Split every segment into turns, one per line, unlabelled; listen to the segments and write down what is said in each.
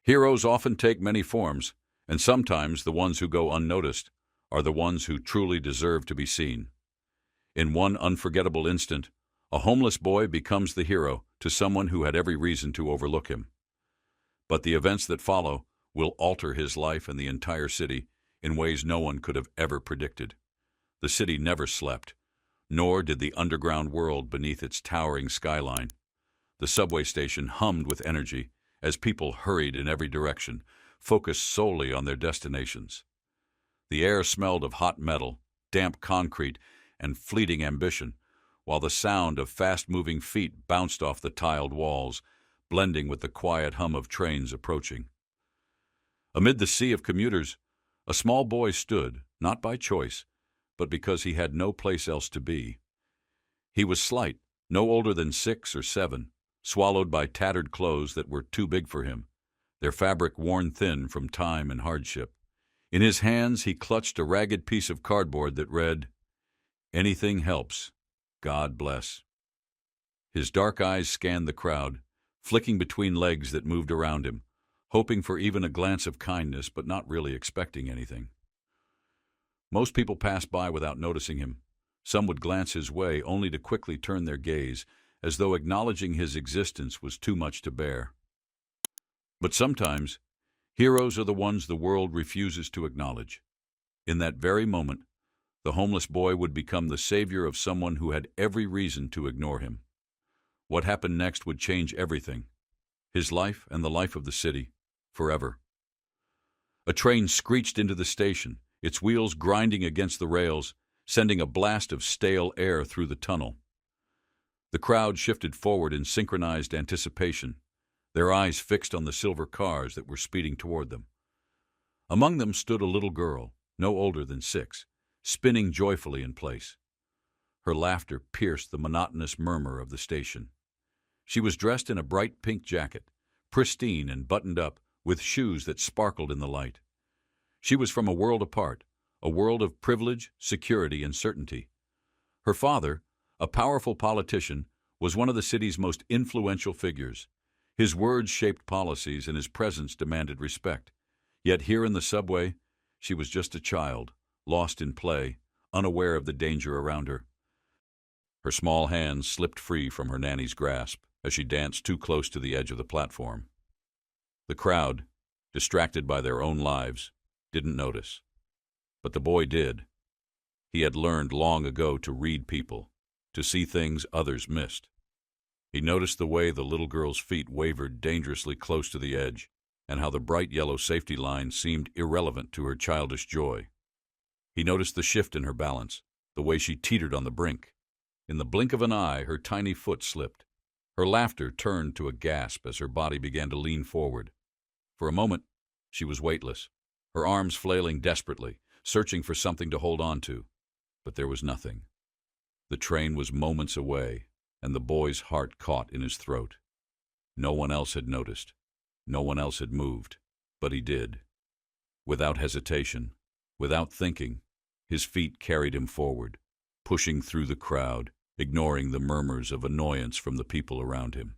Heroes often take many forms, and sometimes the ones who go unnoticed are the ones who truly deserve to be seen. In one unforgettable instant, a homeless boy becomes the hero to someone who had every reason to overlook him. But the events that follow will alter his life and the entire city in ways no one could have ever predicted. The city never slept, nor did the underground world beneath its towering skyline. The subway station hummed with energy as people hurried in every direction, focused solely on their destinations. The air smelled of hot metal, damp concrete, and fleeting ambition, while the sound of fast-moving feet bounced off the tiled walls, blending with the quiet hum of trains approaching. Amid the sea of commuters, a small boy stood, not by choice, but because he had no place else to be. He was slight, no older than 6 or 7, swallowed by tattered clothes that were too big for him, their fabric worn thin from time and hardship. In his hands he clutched a ragged piece of cardboard that read, "Anything helps. God bless." His dark eyes scanned the crowd, flicking between legs that moved around him, hoping for even a glance of kindness but not really expecting anything. Most people passed by without noticing him. Some would glance his way only to quickly turn their gaze, as though acknowledging his existence was too much to bear. But sometimes, heroes are the ones the world refuses to acknowledge. In that very moment, the homeless boy would become the savior of someone who had every reason to ignore him. What happened next would change everything, his life and the life of the city, forever. A train screeched into the station, its wheels grinding against the rails, sending a blast of stale air through the tunnel. The crowd shifted forward in synchronized anticipation, their eyes fixed on the silver cars that were speeding toward them. Among them stood a little girl, no older than 6, spinning joyfully in place. Her laughter pierced the monotonous murmur of the station. She was dressed in a bright pink jacket, pristine and buttoned up, with shoes that sparkled in the light. She was from a world apart, a world of privilege, security, and certainty. Her father, a powerful politician, was one of the city's most influential figures. His words shaped policies and his presence demanded respect. Yet here in the subway, she was just a child, lost in play, unaware of the danger around her. Her small hands slipped free from her nanny's grasp as she danced too close to the edge of the platform. The crowd, distracted by their own lives, didn't notice. But the boy did. He had learned long ago to read people, to see things others missed. He noticed the way the little girl's feet wavered dangerously close to the edge, and how the bright yellow safety line seemed irrelevant to her childish joy. He noticed the shift in her balance, the way she teetered on the brink. In the blink of an eye, her tiny foot slipped. Her laughter turned to a gasp as her body began to lean forward. For a moment, she was weightless, her arms flailing desperately, searching for something to hold on to. But there was nothing. The train was moments away, and the boy's heart caught in his throat. No one else had noticed. No one else had moved. But he did. Without hesitation, without thinking, his feet carried him forward, pushing through the crowd, ignoring the murmurs of annoyance from the people around him.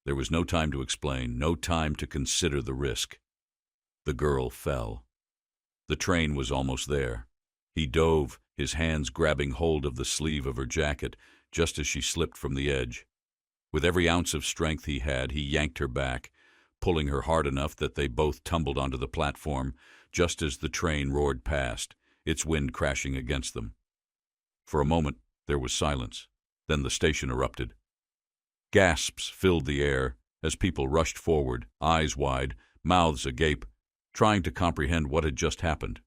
There was no time to explain, no time to consider the risk. The girl fell. The train was almost there. He dove, his hands grabbing hold of the sleeve of her jacket just as she slipped from the edge. With every ounce of strength he had, he yanked her back, pulling her hard enough that they both tumbled onto the platform just as the train roared past, its wind crashing against them. For a moment, there was silence. Then the station erupted. Gasps filled the air as people rushed forward, eyes wide, mouths agape, trying to comprehend what had just happened.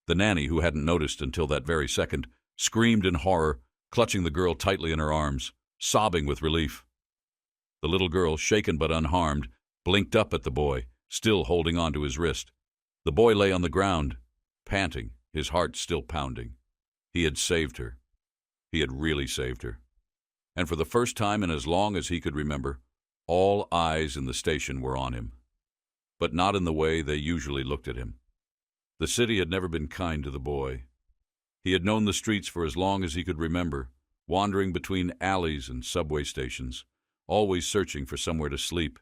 The nanny, who hadn't noticed until that very second, screamed in horror, clutching the girl tightly in her arms, sobbing with relief. The little girl, shaken but unharmed, blinked up at the boy, still holding on to his wrist. The boy lay on the ground, panting, his heart still pounding. He had saved her. He had really saved her. And for the first time in as long as he could remember, all eyes in the station were on him. But not in the way they usually looked at him. The city had never been kind to the boy. He had known the streets for as long as he could remember, wandering between alleys and subway stations, always searching for somewhere to sleep,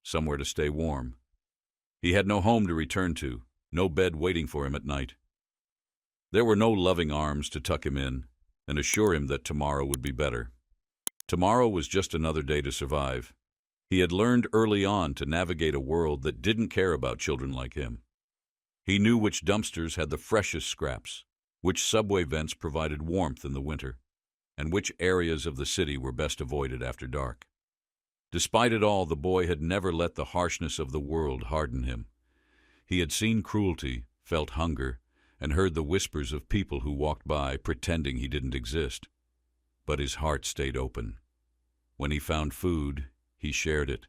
somewhere to stay warm. He had no home to return to, no bed waiting for him at night. There were no loving arms to tuck him in and assure him that tomorrow would be better. Tomorrow was just another day to survive. He had learned early on to navigate a world that didn't care about children like him. He knew which dumpsters had the freshest scraps, which subway vents provided warmth in the winter, and which areas of the city were best avoided after dark. Despite it all, the boy had never let the harshness of the world harden him. He had seen cruelty, felt hunger, and heard the whispers of people who walked by pretending he didn't exist. But his heart stayed open. When he found food, he shared it.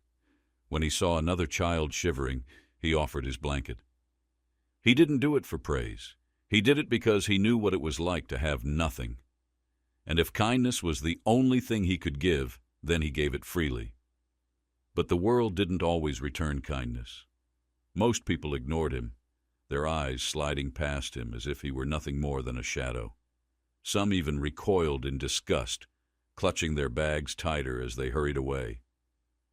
When he saw another child shivering, he offered his blanket. He didn't do it for praise. He did it because he knew what it was like to have nothing. And if kindness was the only thing he could give, then he gave it freely. But the world didn't always return kindness. Most people ignored him, their eyes sliding past him as if he were nothing more than a shadow. Some even recoiled in disgust, clutching their bags tighter as they hurried away.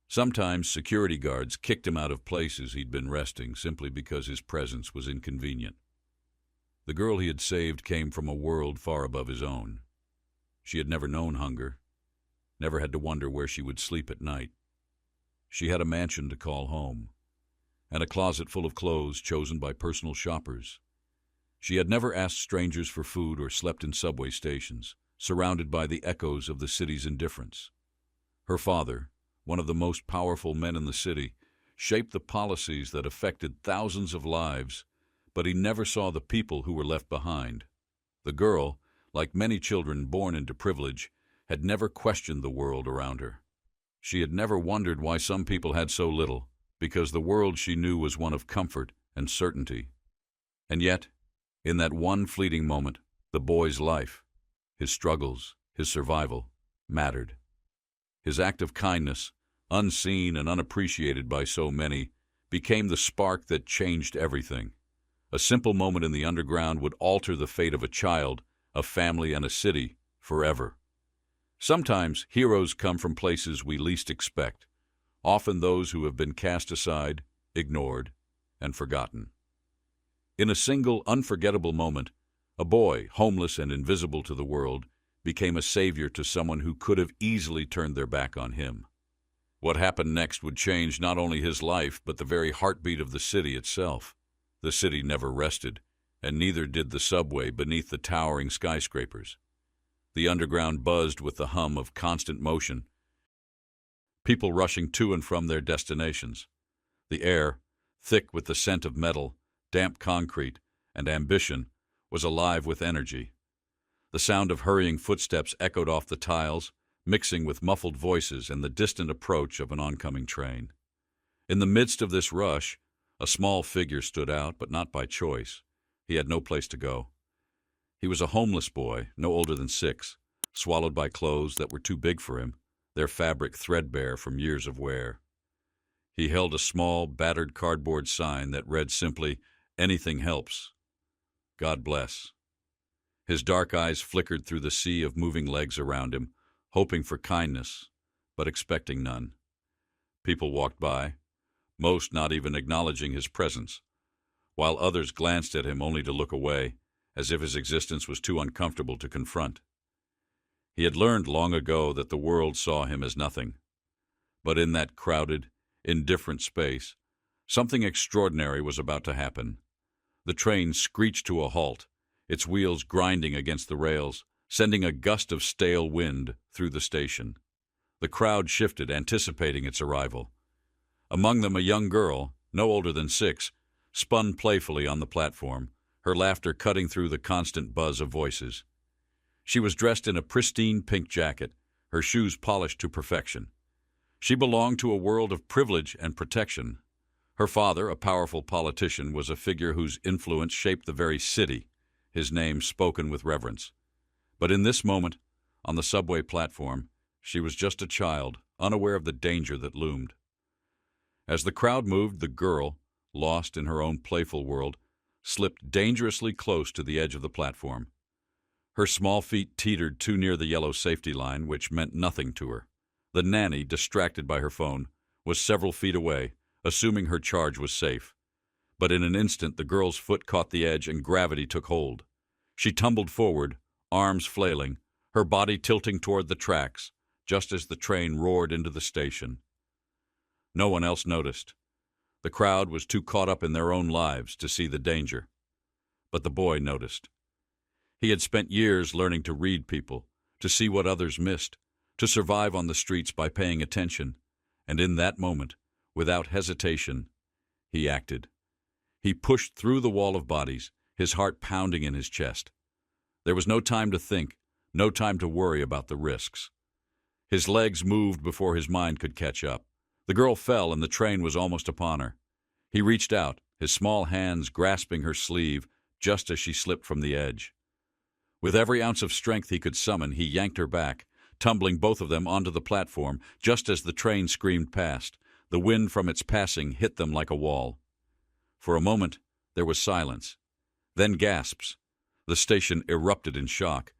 Sometimes security guards kicked him out of places he'd been resting simply because his presence was inconvenient. The girl he had saved came from a world far above his own. She had never known hunger, never had to wonder where she would sleep at night. She had a mansion to call home, and a closet full of clothes chosen by personal shoppers. She had never asked strangers for food or slept in subway stations, surrounded by the echoes of the city's indifference. Her father, one of the most powerful men in the city, shaped the policies that affected thousands of lives, but he never saw the people who were left behind. The girl, like many children born into privilege, had never questioned the world around her. She had never wondered why some people had so little, because the world she knew was one of comfort and certainty. And yet, in that one fleeting moment, the boy's life, his struggles, his survival, mattered. His act of kindness, unseen and unappreciated by so many, became the spark that changed everything. A simple moment in the underground would alter the fate of a child, a family, and a city forever. Sometimes heroes come from places we least expect, often those who have been cast aside, ignored, and forgotten. In a single, unforgettable moment, a boy, homeless and invisible to the world, became a savior to someone who could have easily turned their back on him. What happened next would change not only his life, but the very heartbeat of the city itself. The city never rested, and neither did the subway beneath the towering skyscrapers. The underground buzzed with the hum of constant motion, people rushing to and from their destinations. The air, thick with the scent of metal, damp concrete, and ambition, was alive with energy. The sound of hurrying footsteps echoed off the tiles, mixing with muffled voices and the distant approach of an oncoming train. In the midst of this rush, a small figure stood out, but not by choice. He had no place to go. He was a homeless boy, no older than 6, swallowed by clothes that were too big for him, their fabric threadbare from years of wear. He held a small, battered cardboard sign that read simply, "Anything helps. God bless." His dark eyes flickered through the sea of moving legs around him, hoping for kindness, but expecting none. People walked by, most not even acknowledging his presence, while others glanced at him only to look away, as if his existence was too uncomfortable to confront. He had learned long ago that the world saw him as nothing. But in that crowded, indifferent space, something extraordinary was about to happen. The train screeched to a halt, its wheels grinding against the rails, sending a gust of stale wind through the station. The crowd shifted, anticipating its arrival. Among them a young girl, no older than 6, spun playfully on the platform, her laughter cutting through the constant buzz of voices. She was dressed in a pristine pink jacket, her shoes polished to perfection. She belonged to a world of privilege and protection. Her father, a powerful politician, was a figure whose influence shaped the very city, his name spoken with reverence. But in this moment, on the subway platform, she was just a child, unaware of the danger that loomed. As the crowd moved, the girl, lost in her own playful world, slipped dangerously close to the edge of the platform. Her small feet teetered too near the yellow safety line, which meant nothing to her. The nanny, distracted by her phone, was several feet away, assuming her charge was safe. But in an instant the girl's foot caught the edge and gravity took hold. She tumbled forward, arms flailing, her body tilting toward the tracks, just as the train roared into the station. No one else noticed. The crowd was too caught up in their own lives to see the danger. But the boy noticed. He had spent years learning to read people, to see what others missed, to survive on the streets by paying attention, and in that moment, without hesitation, he acted. He pushed through the wall of bodies, his heart pounding in his chest. There was no time to think, no time to worry about the risks. His legs moved before his mind could catch up. The girl fell and the train was almost upon her. He reached out, his small hands grasping her sleeve just as she slipped from the edge. With every ounce of strength he could summon, he yanked her back, tumbling both of them onto the platform just as the train screamed past. The wind from its passing hit them like a wall. For a moment, there was silence. Then gasps. The station erupted in shock.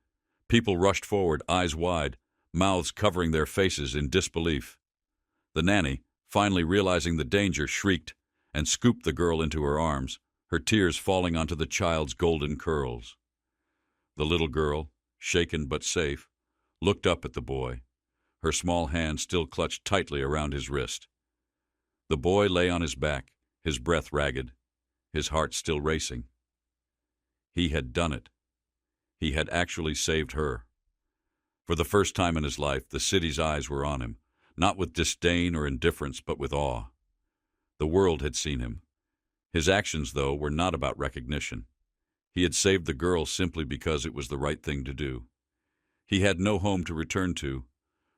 People rushed forward, eyes wide, mouths covering their faces in disbelief. The nanny, finally realizing the danger, shrieked and scooped the girl into her arms, her tears falling onto the child's golden curls. The little girl, shaken but safe, looked up at the boy, her small hand still clutched tightly around his wrist. The boy lay on his back, his breath ragged, his heart still racing. He had done it. He had actually saved her. For the first time in his life, the city's eyes were on him, not with disdain or indifference, but with awe. The world had seen him. His actions, though, were not about recognition. He had saved the girl simply because it was the right thing to do. He had no home to return to,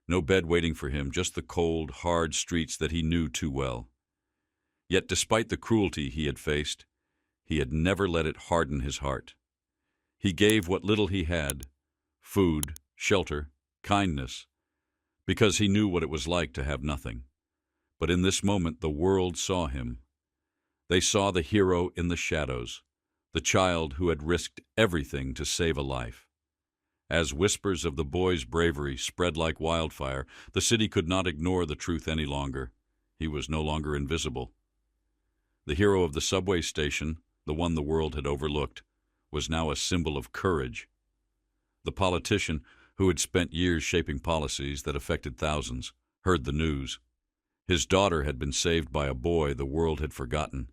no bed waiting for him, just the cold, hard streets that he knew too well. Yet despite the cruelty he had faced, he had never let it harden his heart. He gave what little he had, food, shelter, kindness, because he knew what it was like to have nothing. But in this moment the world saw him. They saw the hero in the shadows, the child who had risked everything to save a life. As whispers of the boy's bravery spread like wildfire, the city could not ignore the truth any longer. He was no longer invisible. The hero of the subway station, the one the world had overlooked, was now a symbol of courage. The politician, who had spent years shaping policies that affected thousands, heard the news. His daughter had been saved by a boy the world had forgotten.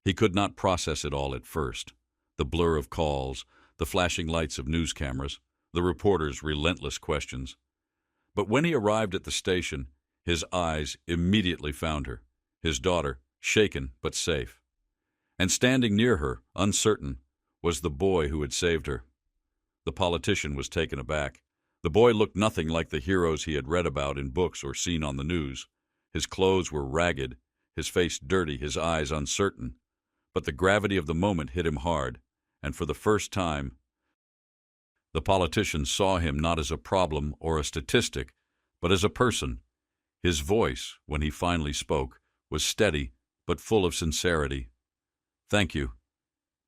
He could not process it all at first, the blur of calls, the flashing lights of news cameras, the reporters' relentless questions. But when he arrived at the station, his eyes immediately found her, his daughter, shaken but safe. And standing near her, uncertain, was the boy who had saved her. The politician was taken aback. The boy looked nothing like the heroes he had read about in books or seen on the news. His clothes were ragged, his face dirty, his eyes uncertain. But the gravity of the moment hit him hard, and for the first time, the politician saw him not as a problem or a statistic, but as a person. His voice, when he finally spoke, was steady but full of sincerity. "Thank you.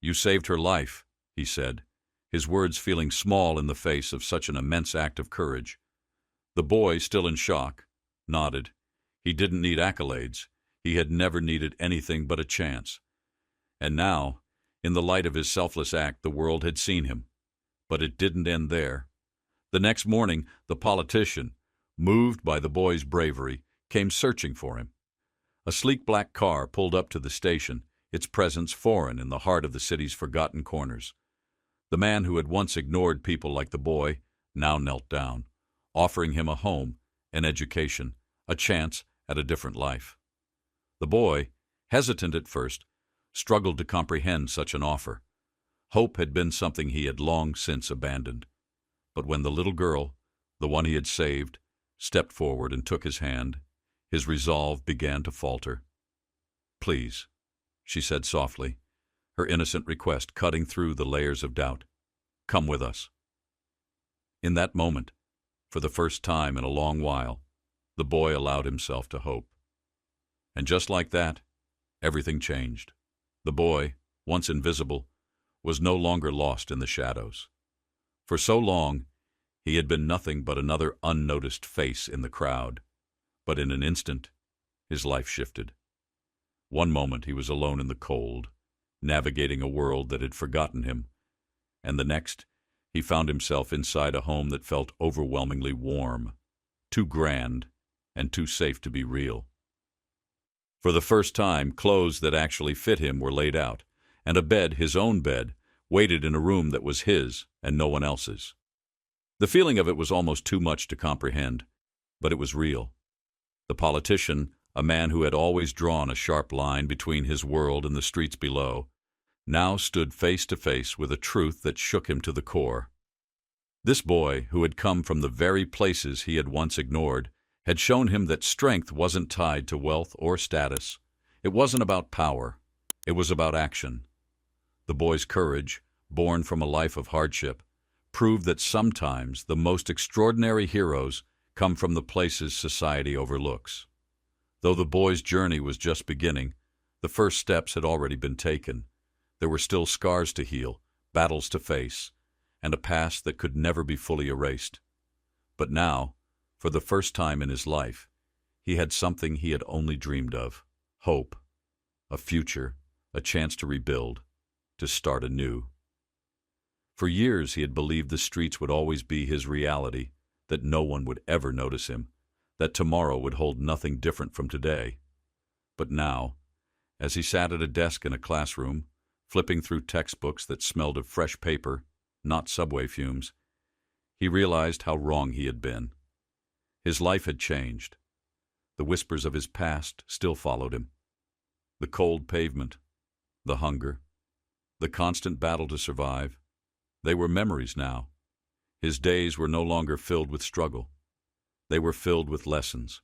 You saved her life," he said, his words feeling small in the face of such an immense act of courage. The boy, still in shock, nodded. He didn't need accolades. He had never needed anything but a chance. And now, in the light of his selfless act, the world had seen him. But it didn't end there. The next morning, the politician, moved by the boy's bravery, came searching for him. A sleek black car pulled up to the station, its presence foreign in the heart of the city's forgotten corners. The man who had once ignored people like the boy now knelt down, offering him a home, an education, a chance at a different life. The boy, hesitant at first, struggled to comprehend such an offer. Hope had been something he had long since abandoned. But when the little girl, the one he had saved, stepped forward and took his hand, his resolve began to falter. "Please," she said softly, her innocent request cutting through the layers of doubt. "Come with us." In that moment, for the first time in a long while, the boy allowed himself to hope. And just like that, everything changed. The boy, once invisible, was no longer lost in the shadows. For so long, he had been nothing but another unnoticed face in the crowd. But in an instant, his life shifted. One moment he was alone in the cold, navigating a world that had forgotten him, and the next he found himself inside a home that felt overwhelmingly warm, too grand, and too safe to be real. For the first time, clothes that actually fit him were laid out, and a bed, his own bed, waited in a room that was his and no one else's. The feeling of it was almost too much to comprehend, but it was real. The politician, a man who had always drawn a sharp line between his world and the streets below, now stood face to face with a truth that shook him to the core. This boy, who had come from the very places he had once ignored, had shown him that strength wasn't tied to wealth or status. It wasn't about power. It was about action. The boy's courage, born from a life of hardship, proved that sometimes the most extraordinary heroes come from the places society overlooks. Though the boy's journey was just beginning, the first steps had already been taken. There were still scars to heal, battles to face, and a past that could never be fully erased. But now, for the first time in his life, he had something he had only dreamed of: hope, a future, a chance to rebuild, to start anew. For years he had believed the streets would always be his reality, that no one would ever notice him, that tomorrow would hold nothing different from today. But now, as he sat at a desk in a classroom, flipping through textbooks that smelled of fresh paper, not subway fumes, he realized how wrong he had been. His life had changed. The whispers of his past still followed him. The cold pavement, the hunger, the constant battle to survive, they were memories now. His days were no longer filled with struggle. They were filled with lessons.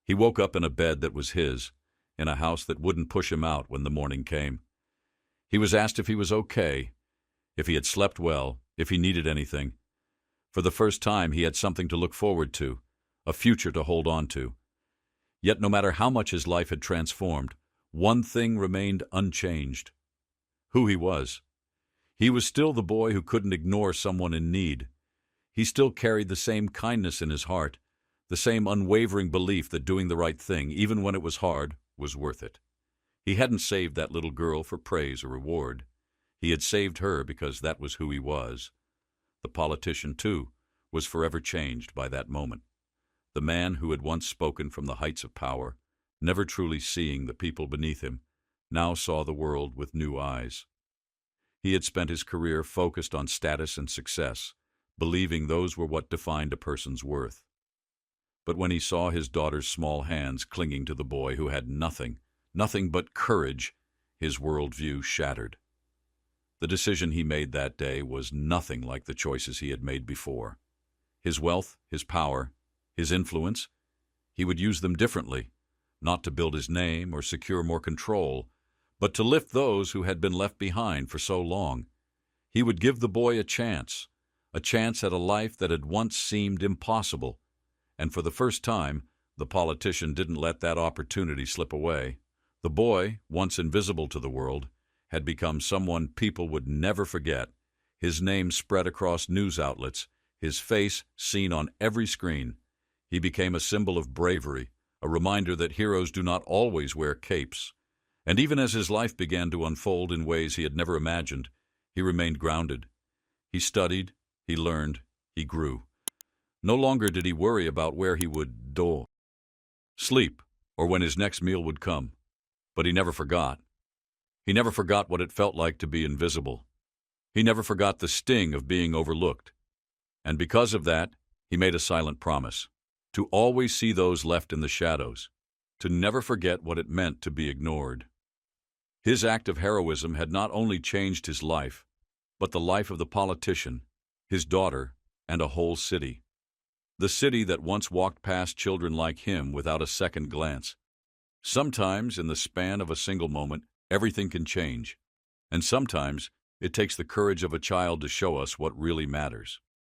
He woke up in a bed that was his, in a house that wouldn't push him out when the morning came. He was asked if he was okay, if he had slept well, if he needed anything. For the first time, he had something to look forward to, a future to hold on to. Yet no matter how much his life had transformed, one thing remained unchanged: who he was. He was still the boy who couldn't ignore someone in need. He still carried the same kindness in his heart, the same unwavering belief that doing the right thing, even when it was hard, was worth it. He hadn't saved that little girl for praise or reward. He had saved her because that was who he was. The politician, too, was forever changed by that moment. The man who had once spoken from the heights of power, never truly seeing the people beneath him, now saw the world with new eyes. He had spent his career focused on status and success, believing those were what defined a person's worth. But when he saw his daughter's small hands clinging to the boy who had nothing but courage, his worldview shattered. The decision he made that day was nothing like the choices he had made before. His wealth, his power, his influence, he would use them differently, not to build his name or secure more control, but to lift those who had been left behind for so long. He would give the boy a chance at a life that had once seemed impossible. And for the first time, the politician didn't let that opportunity slip away. The boy, once invisible to the world, had become someone people would never forget. His name spread across news outlets, his face seen on every screen. He became a symbol of bravery, a reminder that heroes do not always wear capes. And even as his life began to unfold in ways he had never imagined, he remained grounded. He studied, he learned, he grew. No longer did he worry about where he would sleep or when his next meal would come. But he never forgot. He never forgot what it felt like to be invisible. He never forgot the sting of being overlooked. And because of that, he made a silent promise: to always see those left in the shadows, to never forget what it meant to be ignored. His act of heroism had not only changed his life, but the life of the politician, his daughter, and a whole city. The city that once walked past children like him without a second glance. Sometimes, in the span of a single moment, everything can change. And sometimes, it takes the courage of a child to show us what really matters.